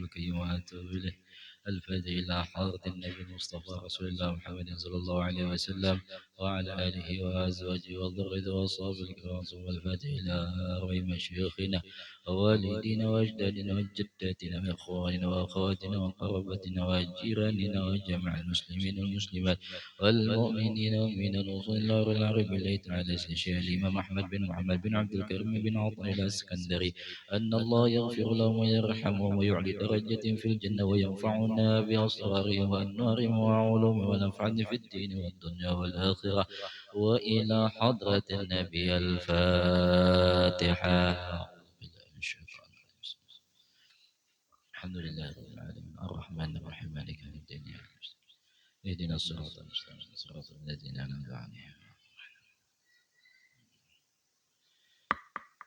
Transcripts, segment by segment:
القيوم وأتوب إليه. الفاتح إلى حضرة النبي المصطفى رسول الله محمد صلى الله عليه وسلم وعلى آله وأزواجه وذريته وأصحابه الكرام. ثم الفاتح إلى أرواح مشايخنا ووالدينا وأجدادنا وجداتنا وإخواننا وأخواتنا وقرابتنا وجيراننا وجميع المسلمين والمسلمات والمؤمنين والمؤمنات وصلى الله العرب بالله تعالى الشيخ الإمام أحمد بن محمد بن عبد الكريم بن عطاء الإسكندري أن الله يغفر لهم ويرحمهم ويعلي درجة في الجنة وينفعنا بأسرارهم وأنوارهم وعلومهم ونفعنا في الدين والدنيا والآخرة. وإلى حضرة النبي الفاتحة. الحمد لله رب العالمين الرحمن الرحيم مالك يوم الدين اهدنا الصراط المستقيم صراط الذين أنعمت عليهم.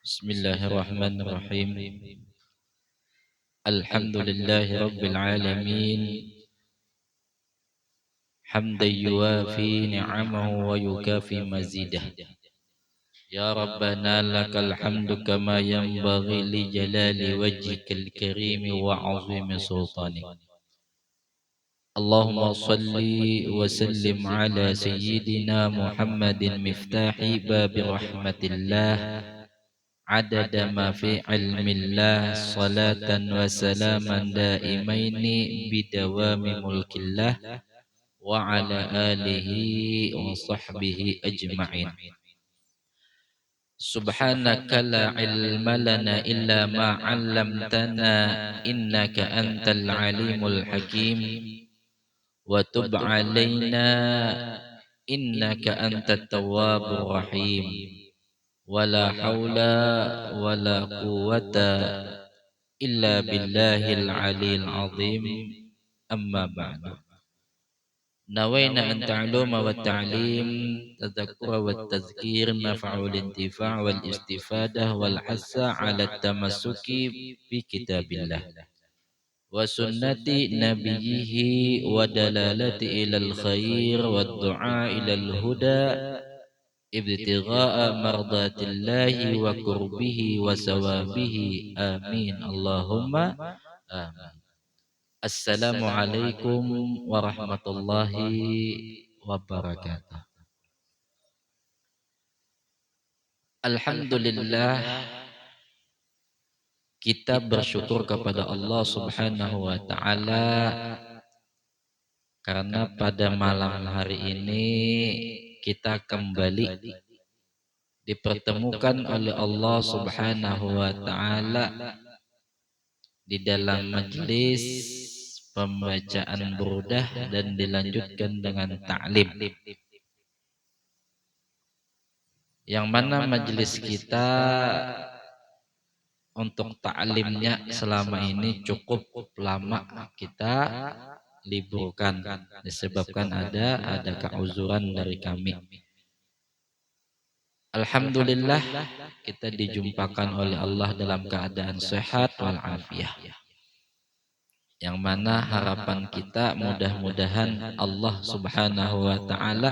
بسم الله الرحمن الرحيم. الحمد لله رب العالمين حمدا يوافي نعمه ويكافي مزيده. يا ربنا لك الحمد كما ينبغي لجلال وجهك الكريم وعظيم سلطانك. اللهم صل وسلم على سيدنا محمد مفتاح باب رحمة الله عدد ما في علم الله صلاة وسلاما دائمين بدوام ملك الله وعلى آله وصحبه أجمعين. سبحانك لا علم لنا إلا ما علمتنا إنك أنت العليم الحكيم وتب علينا إنك أنت التواب الرحيم. ولا حول ولا قوة إلا بالله العلي العظيم. أما بعد. نوينا أن تعلم والتعليم تذكر والتذكير نفع الانتفاع والاستفادة والحث على التمسك بكتاب الله وسنة نبيه ودلالة إلى الخير والدعاء إلى الهدى ابتغاء مرضات الله وقربه وثوابه. آمين اللهم آمين. السلام عليكم ورحمة الله وبركاته. Alhamdulillah, kita bersyukur kepada Allah Subhanahu wa taala karena pada malam hari ini kita kembali dipertemukan oleh Allah Subhanahu wa taala di dalam majelis pembacaan burdah dan dilanjutkan dengan ta'lim. Yang mana majelis kita untuk ta'limnya selama ini cukup lama kita liburkan disebabkan ada keuzuran dari kami. Alhamdulillah kita dijumpakan oleh Allah dalam keadaan sehat walafiat. Yang mana harapan kita mudah-mudahan Allah Subhanahu wa taala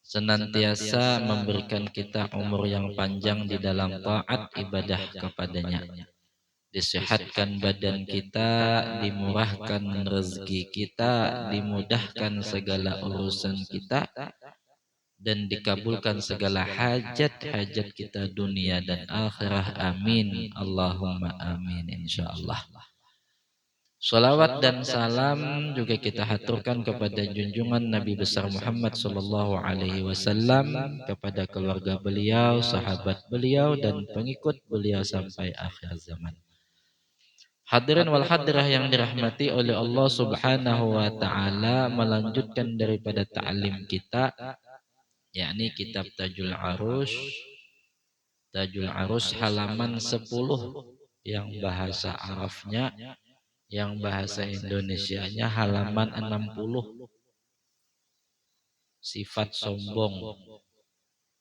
senantiasa memberikan kita umur yang panjang di dalam taat ibadah kepadanya. Disehatkan badan kita, dimurahkan rezeki kita, dimudahkan segala urusan kita, dan dikabulkan segala hajat-hajat kita dunia dan akhirah. Amin Allahumma amin insyaallah. Salawat dan salam juga kita haturkan kepada junjungan Nabi besar Muhammad sallallahu alaihi wasallam, kepada keluarga beliau, sahabat beliau dan pengikut beliau sampai akhir zaman. Hadirin wal hadirah yang dirahmati oleh Allah Subhanahu wa taala, melanjutkan daripada ta'lim kita, yakni kitab Tajul Arus. Tajul Arus halaman 10 yang bahasa Arabnya, yang bahasa Indonesianya halaman 60. Sifat sombong.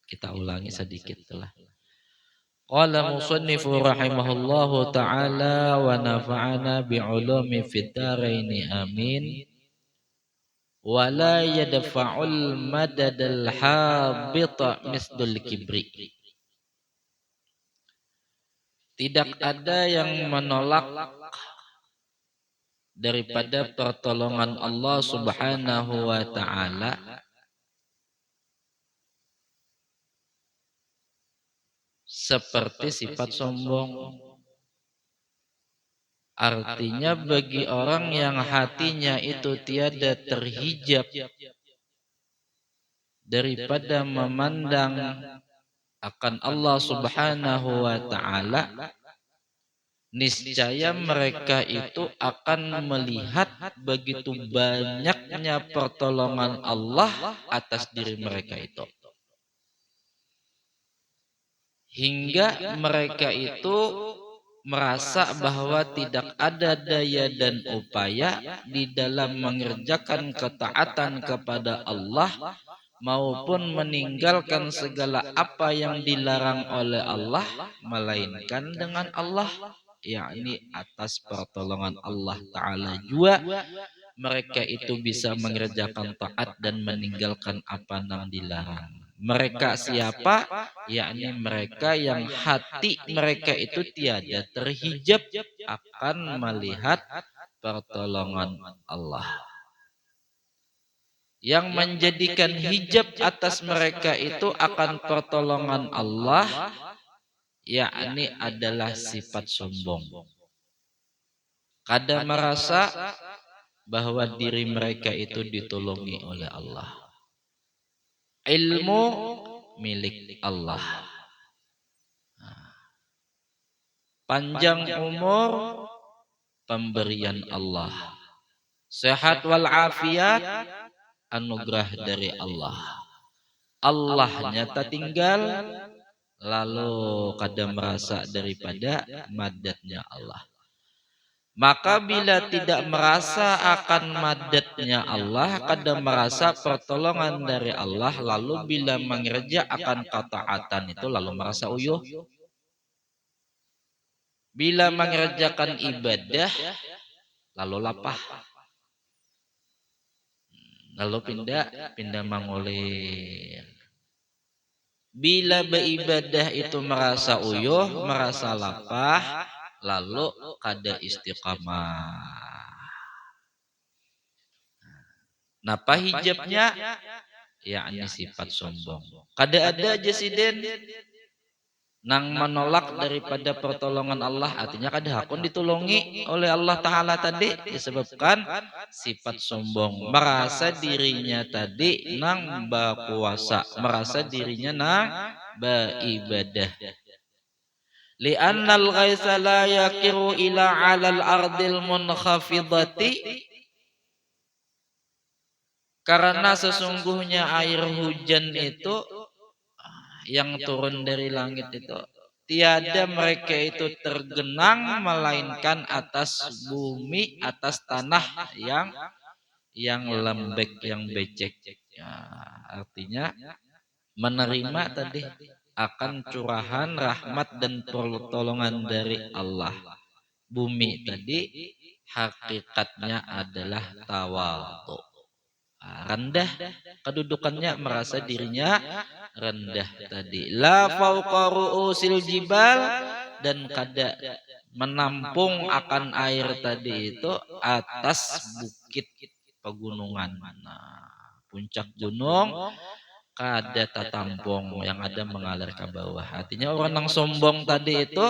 Kita ulangi sedikit telah. Qala musannifu rahimahullahu ta'ala wa nafa'ana bi'ulumi fid dharaini amin. Wa la yadfa'ul madadal habita misdul kibri. Tidak ada yang menolak daripada pertolongan Allah Subhanahu wa taala seperti sifat sombong. Artinya bagi orang yang hatinya itu tiada terhijab daripada memandang akan Allah Subhanahu wa taala, niscaya mereka itu akan melihat begitu banyaknya pertolongan Allah atas diri mereka itu. Hingga mereka itu merasa bahwa tidak ada daya dan upaya di dalam mengerjakan ketaatan kepada Allah maupun meninggalkan segala apa yang dilarang oleh Allah, melainkan dengan Allah, yakni atas pertolongan Allah Ta'ala juga mereka itu bisa mengerjakan taat dan meninggalkan apa yang dilarang. Mereka siapa? Yakni mereka yang hati mereka itu tiada terhijab akan melihat pertolongan Allah. Yang menjadikan hijab atas mereka itu akan pertolongan Allah, yakni adalah sifat sombong. Kada merasa bahwa diri mereka itu ditolongi oleh Allah. Ilmu milik Allah. Panjang umur pemberian Allah. Sehat wal afiat anugerah dari Allah. Allah nyata tinggal, lalu kada merasa daripada madatnya Allah. Maka bila tidak merasa akan madatnya Allah, kada merasa pertolongan dari Allah, lalu bila mengerja akan ketaatan itu lalu merasa uyuh. Bila mengerjakan ibadah lalu lapah. Lalu pindah mangulir. Bila beribadah itu merasa uyuh, merasa lapah, lalu kada istiqamah. Napa hijabnya? Yakni sifat sombong. Kada ada jasiden nang menolak daripada pertolongan Allah, artinya kada hakun ditolongi oleh Allah Ta'ala tadi, disebabkan sifat sombong, merasa dirinya tadi nang berkuasa, merasa dirinya nang beribadah. Li'annal ghaitha la yakiru ila 'alal ardil munkhafidati, karena sesungguhnya air hujan itu yang turun dari langit itu tiada mereka itu tergenang melainkan atas bumi, atas tanah yang lembek, yang becek. Ya, artinya menerima tadi akan curahan rahmat dan pertolongan dari Allah. Bumi tadi hakikatnya adalah tawadhu. Rendah kedudukannya, merasa dirinya rendah tadi. La fauqa ru'usil jibal, dan kada menampung akan air tadi itu atas bukit pegunungan. Nah, puncak gunung kada tatampung, yang ada mengalir ke bawah. Artinya orang yang sombong tadi itu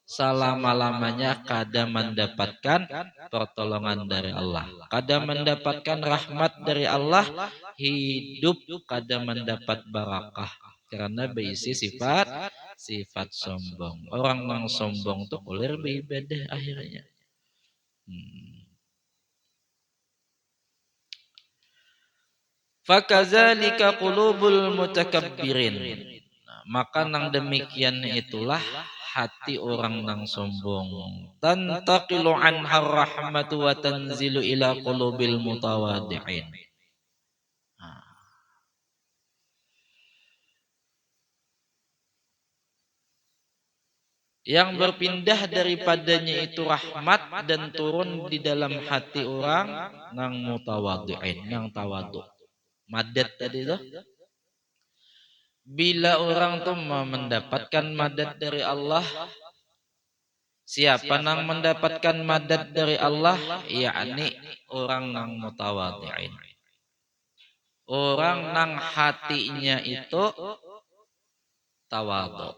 selama-lamanya kada mendapatkan pertolongan dari Allah, kada mendapatkan rahmat dari Allah, hidup kada mendapat barakah karena berisi sifat sombong. Orang yang sombong tuh kulir beribadah akhirnya. Fakazalika qulubul mutakabbirin. Maka nang demikian itulah hati orang nang sombong. Tantaqilu anhar rahmatu wa tanzilu ila qulubil mutawadi'in. Yang berpindah daripadanya itu rahmat dan turun di dalam hati orang nang mutawadi'in, nang tawadu. Madat tadi itu. Bila orang tuh mendapatkan madat dari Allah, Siapa nang mendapatkan madad dari Allah, yakni orang nang mutawadhi'in. Orang nang hatinya itu tawadhu.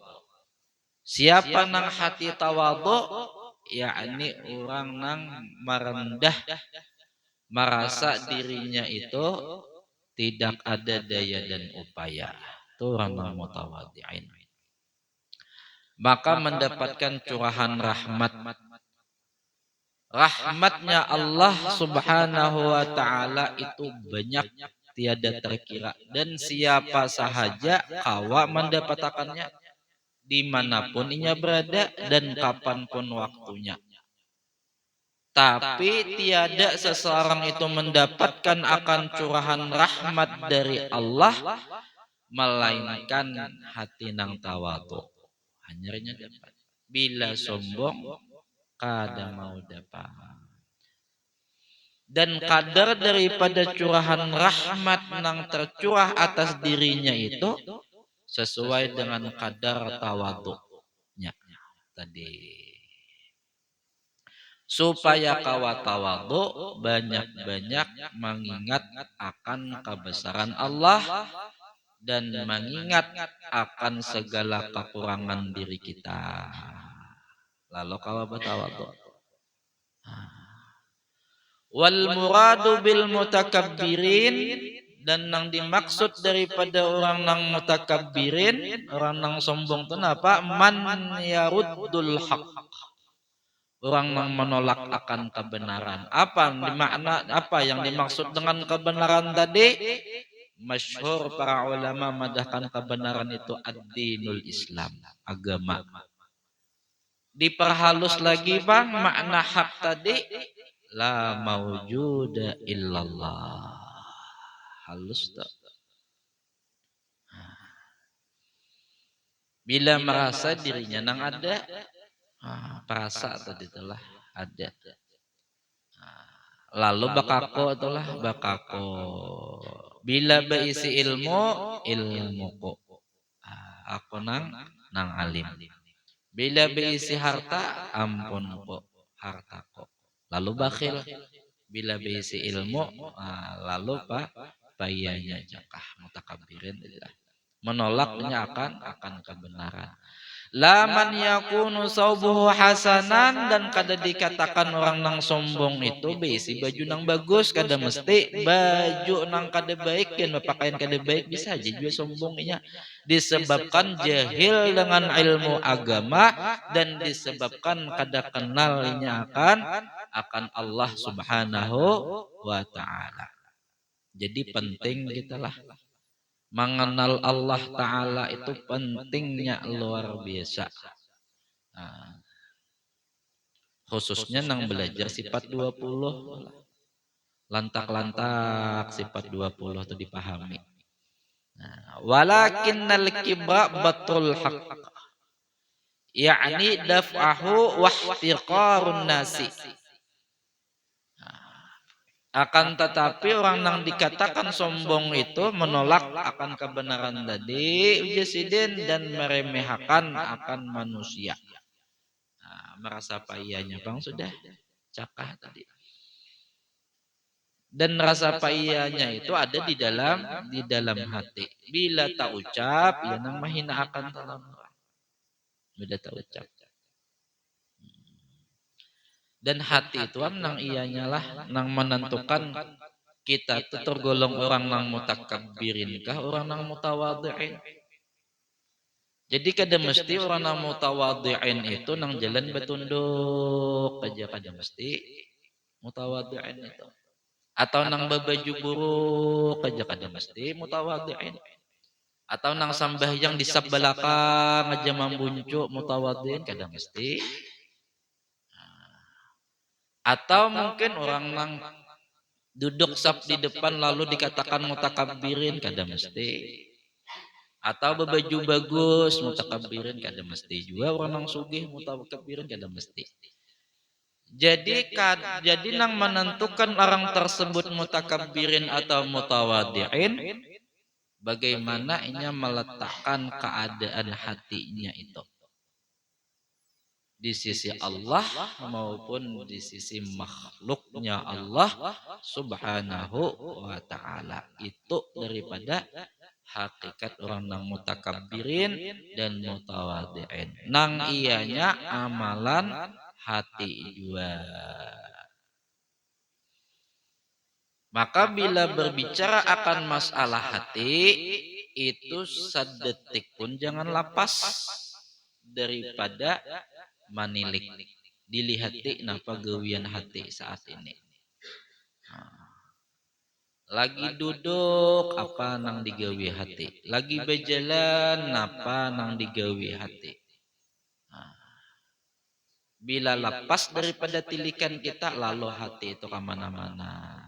Siapa nang hati tawadhu, yakni orang nang merendah, merasa dirinya itu tidak ada daya dan upaya. Itu orang nang mutawadhi'in. Maka mendapatkan curahan rahmat. Rahmatnya Allah subhanahu wa ta'ala itu banyak, tiada terkira. Dan siapa sahaja kawa mendapatkannya, dimanapun ia berada dan kapanpun waktunya. Tapi tiada seseorang itu mendapatkan akan curahan rahmat dari Allah, melainkan hati nang tawadhu. Hanyarnya dapat. Bila sombong, kada mau dapat. Dan kadar daripada curahan rahmat nang tercurah atas dirinya itu sesuai dengan kadar tawadhu'nya tadi. Supaya kawa tawadhu, banyak-banyak mengingat akan kebesaran Allah dan mengingat akan segala kekurangan diri kita. Lalu kawa bertawadhu. Wal muradu bil mutakabbirin, dan yang dimaksud daripada orang nang mutakabbirin, orang nang sombong itu apa? Man yaruddul haq. Orang yang menolak akan kebenaran. Apa yang dimaksud dengan kebenaran tadi? Masyhur para ulama madahkan kebenaran itu ad-dinul Islam, agama. Diperhalus lagi bang, makna hak tadi la mawjuda illallah. Halus tak? Bila merasa dirinya nang ada, perasa tadi telah ada. Lalu bakako itulah bakako. Bila berisi ilmuku. Aku nang alim. Bila berisi harta, ampunku, hartaku. Lalu bakhil. Bila berisi ilmu, lalu payahnya jakah mutakabbirin. Menolaknya akan kebenaran. La man yakunu saubuhu hasanan, dan kada dikatakan orang nang sombong itu berisi baju nang bagus, kada mesti baju nang kada baik dan pakaian kada baik, bisa aja juga sombongnya. Disebabkan jahil dengan ilmu agama dan disebabkan kada kenalnya akan Allah subhanahu wa ta'ala. Jadi penting gitulah. Mengenal Allah Ta'ala itu pentingnya luar biasa. Khususnya nang belajar sifat 20. Lantak-lantak sifat 20 itu dipahami. Walakinnal kibra batul haq. Yakni daf'ahu wahtiqarun nasi. Akan tetapi orang yang dikatakan sombong itu menolak akan kebenaran tadi, ujasidin, dan meremehkan akan manusia. Merasa payahnya bang sudah cakah tadi. Dan rasa payahnya itu ada di dalam hati. Bila tak ucap, ya nang mahina akan talam. Bila tak ucap. Dan hati itu nang ianya lah nang menentukan kita itu tergolong orang nang mutakabbirin kah, orang nang mutawadhi'in. Jadi kada mesti orang nang mutawadhi'in itu nang jalan betunduk aja, kada mesti mutawadhi'in itu. Atau nang babaju buruk aja, kada mesti mutawadhi'in. Atau nang sambahyang di sab belakang aja mambuncu mutawadhi'in, kada mesti. Atau mungkin orang nang duduk saf di depan lalu dikatakan mutakabbirin, kada mesti. Atau berbaju bagus mutakabbirin, kada mesti juga. Orang nang sugih mutakabbirin, kada mesti. Jadi nang menentukan orang tersebut mutakabbirin atau mutawadhi'in, bagaimana inya meletakkan keadaan hatinya itu. di sisi Allah maupun di sisi makhluknya Allah subhanahu wa ta'ala. Itu daripada hakikat orang nang mutakabbirin dan mutawadhi'in. Nang ianya amalan hati jua. Maka bila berbicara akan masalah hati, itu sedetik pun jangan lepas daripada manilik. Dilihat napa gawian hati saat ini. Lagi duduk apa nang digawi hati. Lagi berjalan apa nang digawi hati. Bila lepas daripada tilikan kita, lalu hati itu kemana-mana.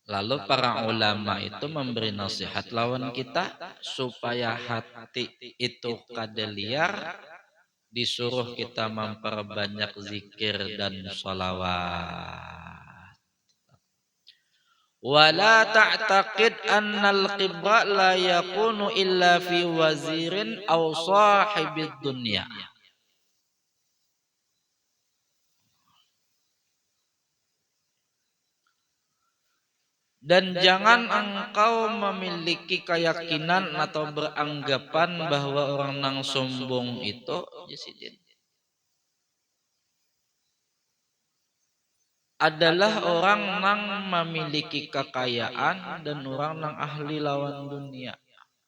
Lalu para ulama itu memberi nasihat lawan kita supaya hati itu kada liar, disuruh kita memperbanyak zikir dan sholawat. Wala ta'taqid annal qibra la yakunu illa fi wazirin aw sahibid dunya. Dan jangan engkau memiliki keyakinan atau beranggapan bahwa orang nang sombong itu adalah orang nang memiliki kekayaan dan orang nang ahli lawan dunia.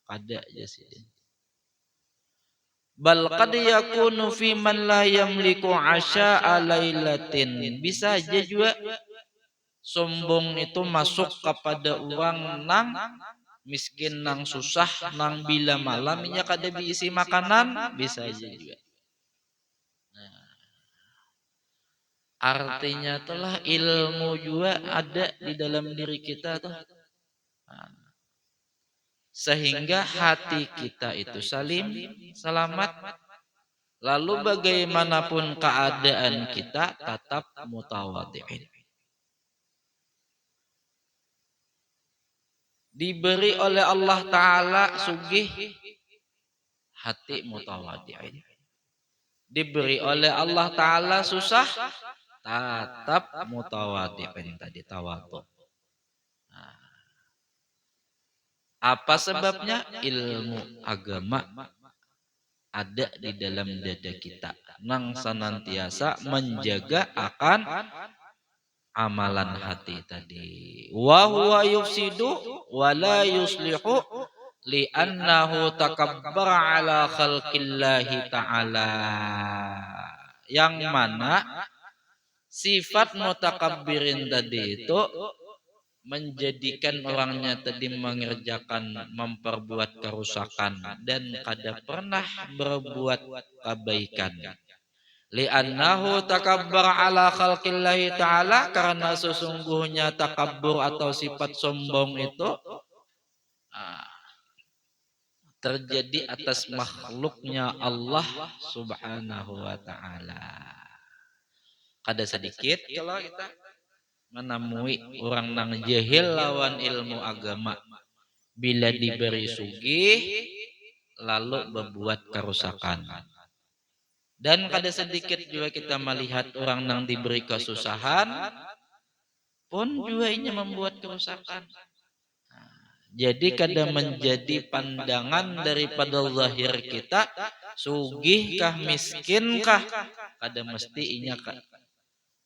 Kada jasidin. Bal qad yakunu fi man la yamliku asya'a lailatin. Bisa aja juga sombong itu masuk kepada orang nang miskin, nang susah, nang bila malamnya kada diisi makanan, bisa aja juga. Artinya telah ilmu juga ada di dalam diri kita tuh. Sehingga hati kita itu salim, selamat. Lalu bagaimanapun keadaan kita tetap mutawadhi'in. Diberi oleh Allah Ta'ala sugih hati mutawadhi'in. Diberi oleh Allah Ta'ala susah tetap mutawadhi'in tadi tawadhu. Apa sebabnya? Ilmu agama ada di dalam dada kita. Nang senantiasa menjaga akan amalan hati tadi. Wa huwa yufsidu wa la yuslihu li'annahu takabbara ala khalqillahi ta'ala. Yang mana sifat mutakabbirin tadi itu menjadikan orangnya tadi mengerjakan, memperbuat kerusakan dan kada pernah berbuat kebaikan. Li'annahu takabbara ala khalqillahi ta'ala, karena sesungguhnya takabbur atau sifat sombong itu terjadi atas makhluknya Allah subhanahu wa ta'ala. Kada sedikit kalau kita menemui orang nang jahil lawan ilmu agama, bila diberi sugih lalu berbuat kerusakan. Dan kada sedikit juga kita melihat orang nang diberi kesusahan pun juga ini membuat kerusakan. Jadi kada menjadi pandangan daripada zahir kita, sugihkah miskinkah, kada mesti inya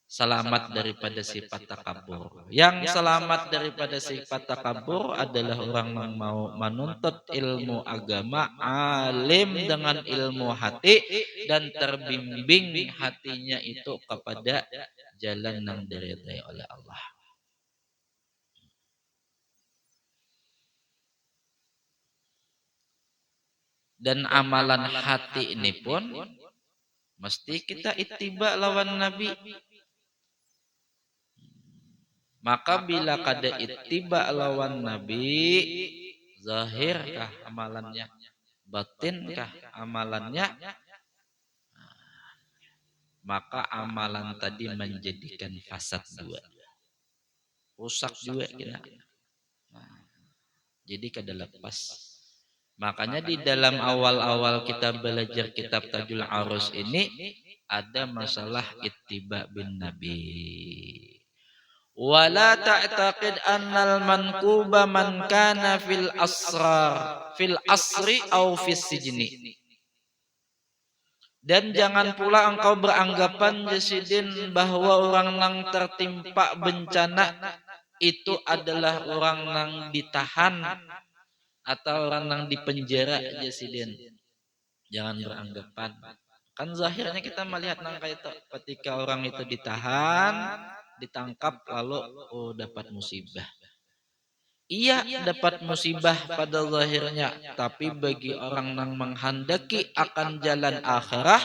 selamat daripada sifat takabur. Yang selamat daripada sifat takabur adalah orang yang mau menuntut ilmu agama, alim dengan ilmu hati, dan terbimbing hatinya itu kepada jalan yang diridhai oleh Allah. Dan amalan hati ini pun mesti kita ittiba lawan Nabi. Maka bila kada ittiba lawan Nabi, zahirkah amalannya, batinkah amalannya, maka amalan tadi menjadikan fasad juga, rusak juga kita. Jadi kada lepas Makanya di dalam awal-awal kita belajar kitab Tajul Arus ini ada masalah ittiba bin Nabi. Wala ta'taqid annal mankuba man kana fil asri au fis sijni. Dan jangan pula engkau beranggapan Jasidin bahwa orang yang tertimpa bencana itu adalah orang yang ditahan atau orang yang dipenjara Jasidin. Jangan beranggapan. Kan zahirnya kita melihat nangka itu ketika orang itu ditahan, ditangkap lalu dapat musibah. Ia dapat musibah pada zahirnya, tapi bagi orang yang menghendaki akan jalan akhirah,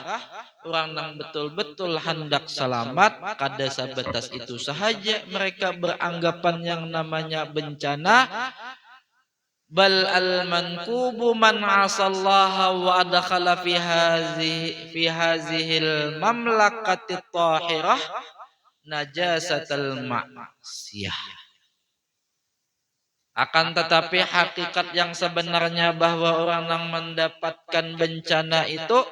orang yang betul-betul hendak selamat, kada sebatas itu sahaja mereka beranggapan yang namanya bencana. Bal al mankubu man asallaha wa adkhala fi hazihil mamlakati tahirah najasatal ma'siyah. Akan tetapi hakikat yang sebenarnya bahwa orang yang mendapatkan bencana itu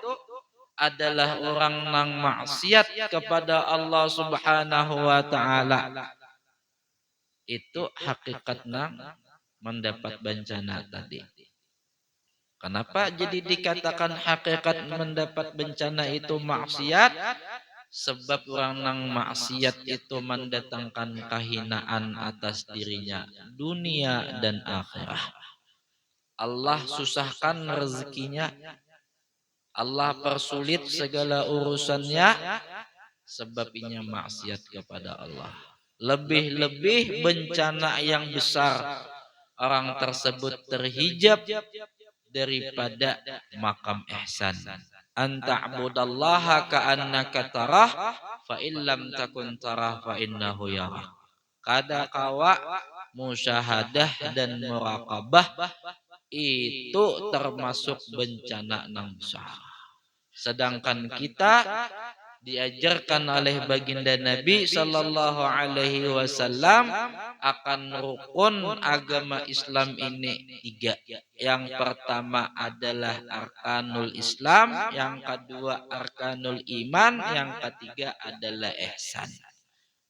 adalah orang yang maksiat kepada Allah Subhanahu wa taala. Itu hakikatnya mendapat bencana tadi. Kenapa jadi dikatakan hakikat mendapat bencana itu maksiat? Sebab orang yang maksiat itu mendatangkan kehinaan atas dirinya dunia dan akhirat. Allah susahkan rezekinya, Allah persulit segala urusannya, sebabnya maksiat kepada Allah. Lebih-lebih bencana yang besar, orang tersebut terhijab daripada makam ihsan. Anta'budallaha ka'annaka tarah fa illam takun tarah fa innahu yarah. Kada kawa musyahadah dan muraqabah itu termasuk bencana yang besar. Sedangkan kita diajarkan oleh baginda Nabi sallallahu alaihi wasallam akan rukun agama Islam ini 3. Yang pertama adalah arkanul Islam, yang kedua arkanul iman, yang ketiga adalah ihsan.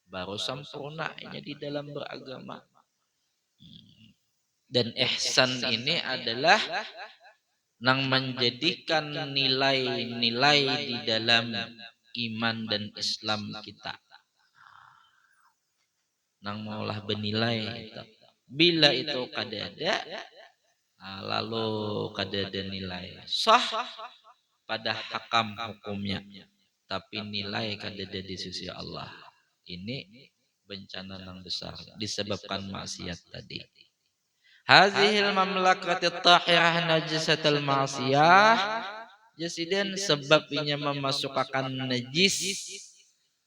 Baru sempurna ini di dalam beragama. Dan ihsan ini adalah yang menjadikan nilai-nilai di dalam iman dan Islam kita. Nang maulah bernilai itu. Bila itu kada ada, lalu kada ada nilai sah pada hakam hukumnya, tapi nilai kada ada di sisi Allah. Ini bencana yang besar disebabkan maksiat tadi. Hazihil mamlakatit tahirah najisatul ma'siyah. Jasiden sebabnya memasukkan najis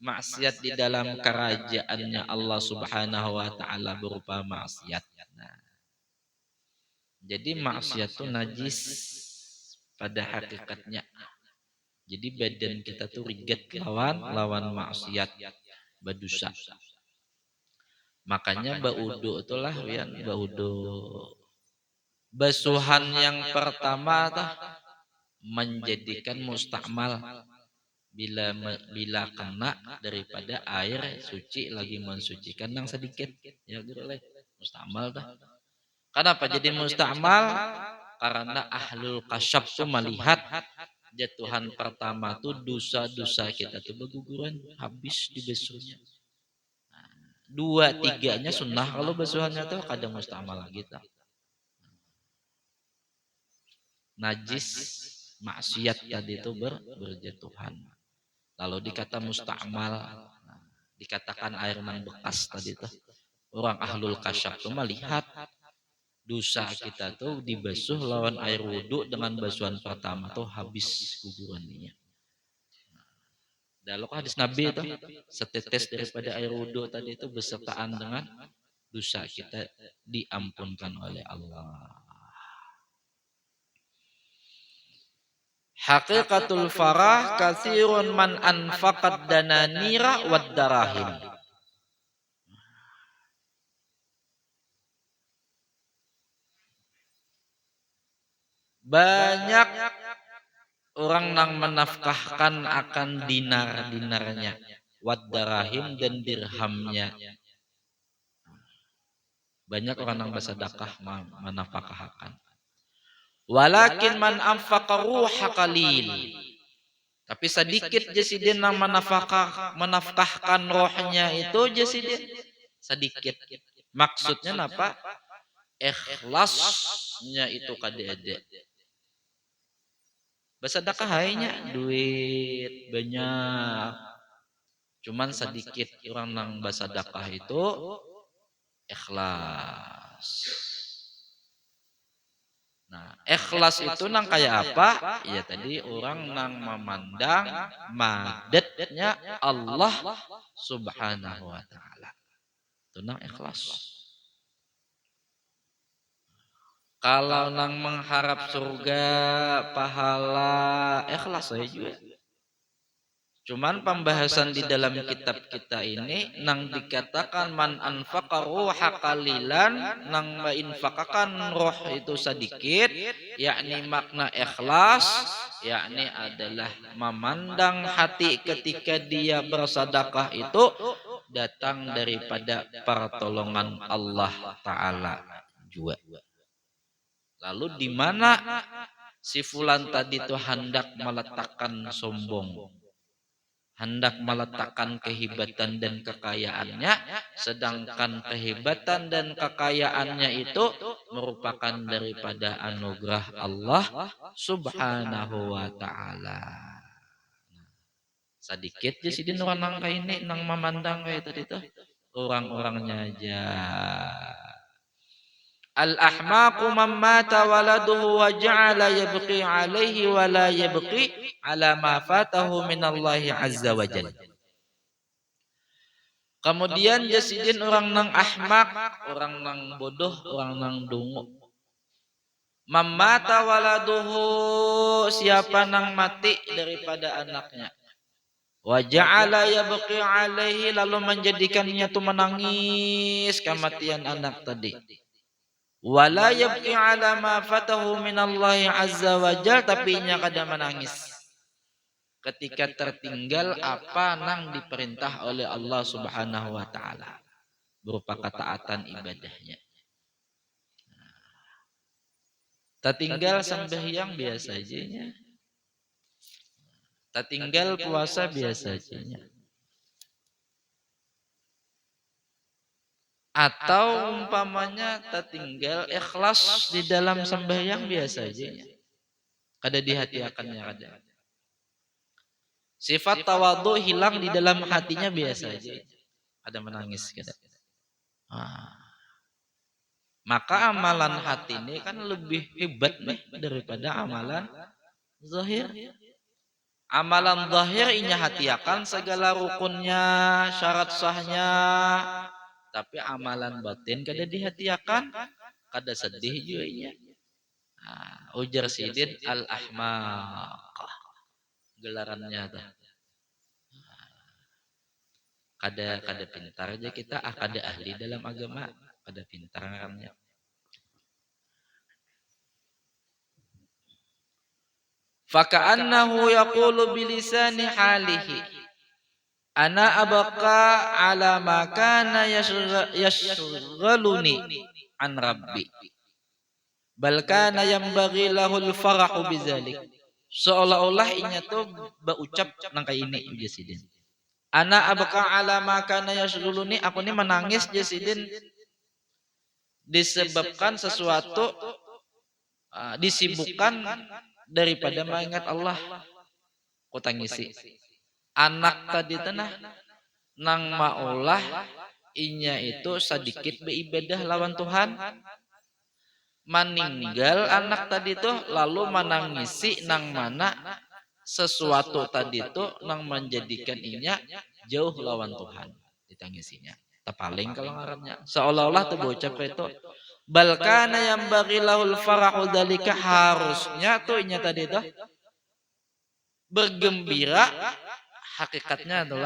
maksiat di dalam kerajaannya Allah Subhanahu wa taala berupa maksiat. Nah, jadi maksiat itu najis pada hakikatnya. Jadi badan kita tuh rigat lawan maksiat, berdosa. Makanya baudu itulah yang baudu. Basuhan yang pertama tuh menjadikan mustakmal bila kena daripada air suci lagi mensucikan yang sedikit ya boleh mustakmal dah. Kenapa jadi mustakmal? Karena ahlul kasyaf tuh melihat jatuhan pertama tuh dosa-dosa kita tuh berguguran habis di basuhnya. 2-3-nya sunnah, kalau basuhannya tuh kadang mustakmal lagi tuh. Najis maksiat tadi itu berjatuhan. Lalu dikata mustakmal, dikatakan air yang bekas tadi itu. Orang ahlul kasyaf itu melihat dosa kita tuh dibasuh lawan air wudhu dengan basuhan pertama tuh habis gugurannya. Dalam hadis Nabi itu setetes daripada air wudhu tadi itu besertaan dengan dosa kita diampunkan oleh Allah. Haqiqatul farah katsirun man anfaqad dananira wad darahim. Banyak orang yang menafkahkan akan dinar-dinarnya, wad darahim dan dirhamnya. Banyak orang yang bersedekah menafkahkan. Walakin man anfaqa ruha qalil. Tapi sedikit jasidin yang menafkahkan rohnya itu jasidin sedikit. Maksudnya apa? Ikhlasnya itu kadede. Bersedekah hanya duit banyak. Cuman sedikit orang yang bersedekah itu ikhlas. Nah, ikhlas itu nang kayak apa? Ya tadi orang nang memandang madadnya Allah Subhanahu wa taala. Itu nang ikhlas. Kalau nang mengharap surga, pahala, ikhlas saya juga. Cuman pembahasan di dalam kitab kita ini nang dikatakan man anfaqa ruha qalilan, nang menginfakkan roh itu sedikit, yakni makna ikhlas, yakni adalah memandang hati ketika dia bersedekah itu datang daripada pertolongan Allah taala juga. Lalu di mana si fulan tadi itu hendak meletakkan sombong, hendak meletakkan kehebatan dan kekayaannya, sedangkan kehebatan dan kekayaannya itu merupakan daripada anugerah Allah Subhanahu wa taala. Sedikit je sidin orang nang ini nang memandang kayak tadi tuh orang-orangnya aja. Al-ahmaqu man mata waladuhu wa ja'ala yabqi alaihi wa la yabqi ala ma fatahu minallahi azza wa jalla. Kemudian jasidin orang nang ahmak, orang nang bodoh, orang nang dungu. Man mata waladuhu, siapa nang mati daripada anaknya. Wa ja'ala yabqi alaihi, lalu menjadikannya tu menangis kematian anak tadi. Wala yabqi ala ma fatahu minallahi azza wa jal, tapi nya kada menangis ketika tertinggal apa nang diperintah oleh Allah Subhanahu wa taala berupa ketaatan ibadahnya. Tertinggal sembahyang biasa aja, tertinggal puasa biasa aja, atau umpamanya tertinggal ikhlas di dalam sembahyang biasa aja, kada di hati akannya kada. Sifat tawadhu hilang di dalam hatinya biasa aja, ada menangis kada. Maka amalan hati ini kan lebih hebat nih daripada amalan zahir. Amalan zahir inya hati akan segala rukunnya, syarat sahnya. Tapi amalan batin kada dihatiakan, kada sedih juga inya. Ujar sidin al-ahmaq, gelarannya tuh. Kada pintar aja kita, kada ahli dalam agama, kada pintar ngarannya. Faka'annahu yaqulu bilisani halihi ana abqa ala ma kana yashghaluni an rabbi bal kana yanbaghi lahul farahu bizalik. Seolah-olah inya tuh berucap nang kayak ini jasidin. Ana abqa ala ma kana yashghaluni, aku ni menangis jasidin disebabkan sesuatu disibukkan daripada mengingat Allah. Ku tangisi anak tadi tanah nang maulah inya itu sedikit beribadah lawan Tuhan, meninggal anak tadi tuh lalu menangisi nang mana sesuatu tadi tuh nang menjadikan inya jauh lawan Tuhan, ditangisinya tepaling kalau ngarannya. Seolah-olah tuh bocap itu balkana yang bagilahul farahu dalika, harusnya tuh inya tadi tuh bergembira, hakikatnya tuh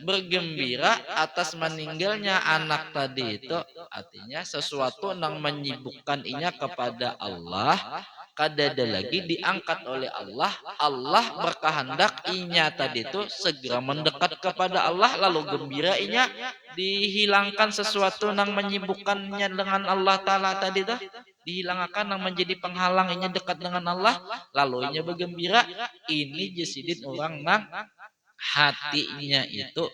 bergembira atas meninggalnya anak tadi itu, artinya sesuatu yang menyibukkan inya kepada Allah kadada lagi diangkat oleh Allah. Allah berkehendak inya tadi itu segera mendekat kepada Allah, lalu gembira inya dihilangkan sesuatu yang menyibukkannya dengan Allah Ta'ala tadi itu, dihilangkan yang menjadi penghalang inya dekat dengan Allah, lalu inya bergembira. Ini jesidin orang nang hatinya itu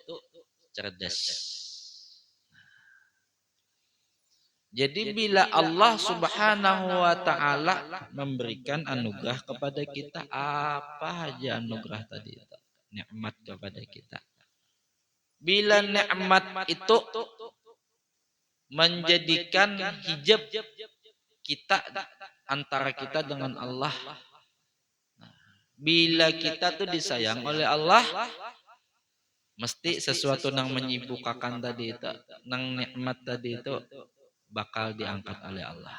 cerdas. Jadi bila Allah Subhanahu wa taala memberikan anugerah kepada kita, apa aja anugerah tadi itu, nikmat kepada kita. Bila nikmat itu menjadikan hijab kita antara kita dengan Allah. Bila kita tuh disayang oleh Allah, mesti sesuatu yang menyibukkan tadi itu, nang nikmat tadi itu bakal diangkat oleh Allah.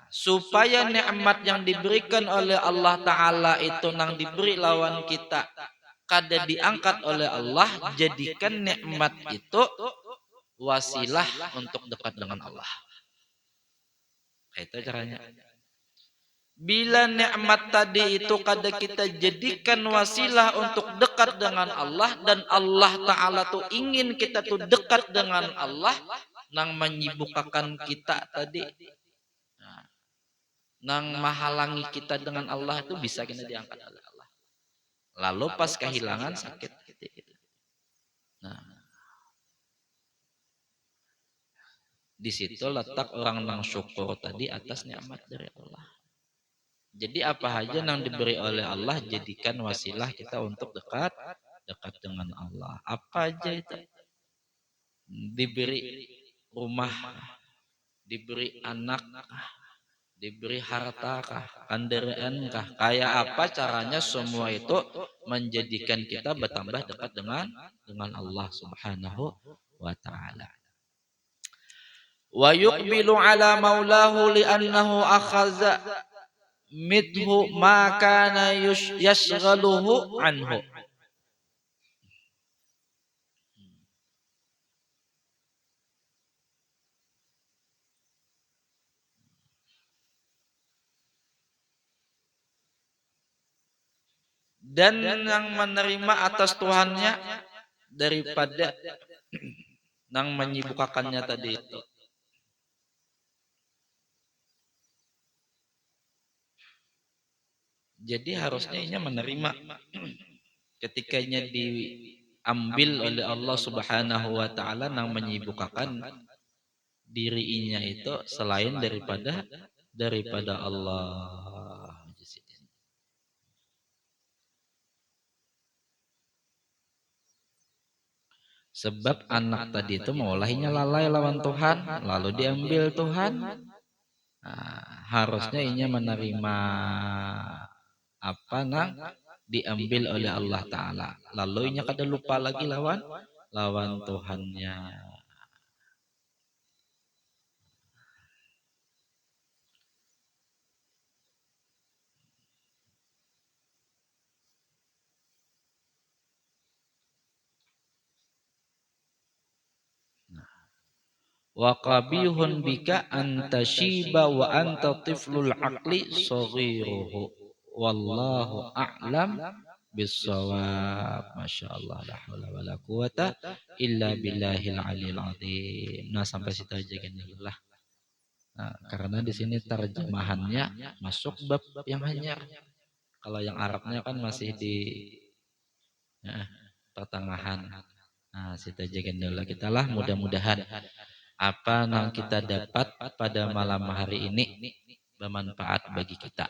Supaya nikmat yang diberikan oleh Allah Ta'ala itu nang diberi lawan kita kada diangkat oleh Allah, jadikan nikmat itu wasilah untuk dekat dengan Allah. Itu caranya. Bila nikmat tadi itu kada kita jadikan wasilah untuk dekat dengan Allah, dan Allah Ta'ala tuh ingin kita tuh dekat dengan Allah, nang menyibukkan kita tadi, nang menghalangi kita dengan Allah itu bisa kita diangkat oleh Allah. Lalu pas kehilangan sakit gitu. Nah, di situ letak orang nang syukur tadi atas nikmat dari Allah. Jadi apa aja yang diberi oleh Allah jadikan wasilah kita untuk dekat dengan Allah. Apa aja itu, diberi rumah, diberi anak, diberi harta kah, kendaraan kah, kayak apa caranya, semua itu menjadikan kita bertambah dekat dengan Allah Subhanahu wa taala. Wa yuqbilu ala maulahu li'annahu akhaza midhu ma kana yashghaluhu anhu. Dan yang menerima atas Tuhannya daripada yang menyibukkannya tadi itu. Jadi harusnya inya menerima ketika inya diambil oleh Allah Subhanahu wa taala yang menyibukkan dirinya itu selain daripada Allah. Sebab anak tadi itu mulainya lalai lawan Tuhan, lalu diambil Tuhan. Nah, harusnya inya menerima apa nang diambil oleh Allah Ta'ala, lalu inya kada lupa lagi lawan Tuhannya. Wa qabihun bika antashiba wa anta tiflul aqli saghiruhu wallahu a'lam bisawab. Masyaallah, la haula wala quwata illa billahil aliyil azim. Nah, sampai situ aja kan lah. Nah, karena di sini terjemahannya masuk bab yang hanya, kalau yang Arabnya kan masih di pertengahan. Nah, situ aja kan dulu kita lah. Mudah-mudahan apa yang kita dapat pada malam hari ini bermanfaat bagi kita.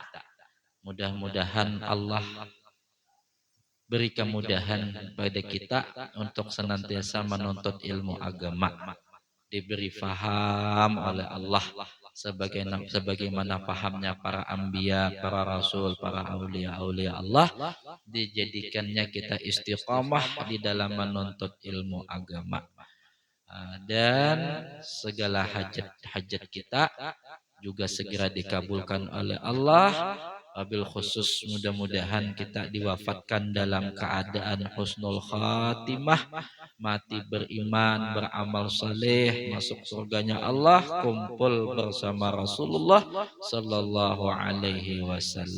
Mudah-mudahan Allah beri kemudahan pada kita untuk senantiasa menuntut ilmu agama, diberi faham oleh Allah sebagaimana fahamnya para anbiya, para rasul, para aulia Allah, dijadikannya kita istiqamah di dalam menuntut ilmu agama. Dan segala hajat-hajat kita juga segera dikabulkan oleh Allah, Wabil khusus mudah-mudahan kita diwafatkan dalam keadaan husnul khatimah, mati beriman, beramal saleh, masuk surganya Allah, kumpul bersama Rasulullah sallallahu alaihi wasallam.